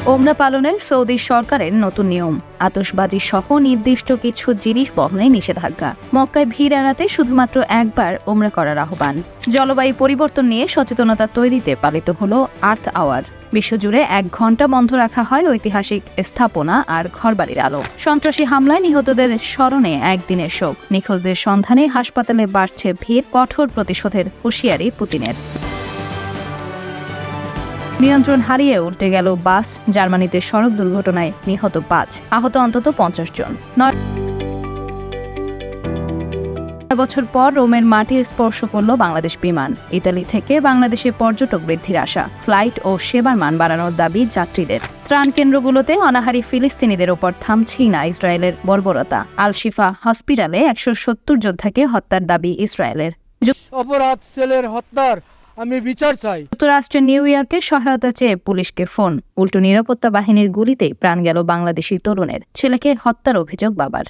ওমরা পালনের সৌদি সরকারের নতুন নিয়ম, আতশবাজি সহ নির্দিষ্ট কিছু জিনিস বহনে নিষেধাজ্ঞা। মক্কায় ভিড় এড়াতে শুধুমাত্র একবার ওমরা করার আহ্বান। জলবায়ু পরিবর্তন নিয়ে সচেতনতা তৈরিতে পালিত হল আর্থ আওয়ার। বিশ্বজুড়ে 1 ঘণ্টা বন্ধ রাখা হয় ঐতিহাসিক স্থাপনা আর ঘরবাড়ির আলো। সন্ত্রাসী হামলায় নিহতদের স্মরণে একদিনের শোক। নিখোঁজদের সন্ধানে হাসপাতালে বাড়ছে ভিড়। কঠোর প্রতিশোধের হুঁশিয়ারি পুতিনের। নিয়ন্ত্রণ হারিয়ে উল্টে গেল বাস। জার্মানিতে সড়ক দুর্ঘটনায় নিহত 5, আহত অন্তত 50 জন। 9 বছর পর রোমের মাটি স্পর্শ করল বাংলাদেশ বিমান। ইতালি থেকে বাংলাদেশে পর্যটক বৃদ্ধির আশা। ফ্লাইট ও সেবার মান বাড়ানোর দাবি যাত্রীদের। ত্রাণ কেন্দ্রগুলোতে অনাহারী ফিলিস্তিনিদের ওপর থামছেই না ইসরায়েলের বর্বরতা। আল শিফা হসপিটালে 170 যোদ্ধাকে হত্যার দাবি ইসরায়েলের। অপরাধ সেলের হত্যার আমি বিচার চাই। যুক্তরাষ্ট্রের নিউ ইয়র্কে সহায়তা চেয়ে পুলিশকে ফোন। উল্টো নিরাপত্তা বাহিনীর গুলিতেই প্রাণ গেল বাংলাদেশি তরুণের। ছেলেকে হত্যার অভিযোগ বাবার।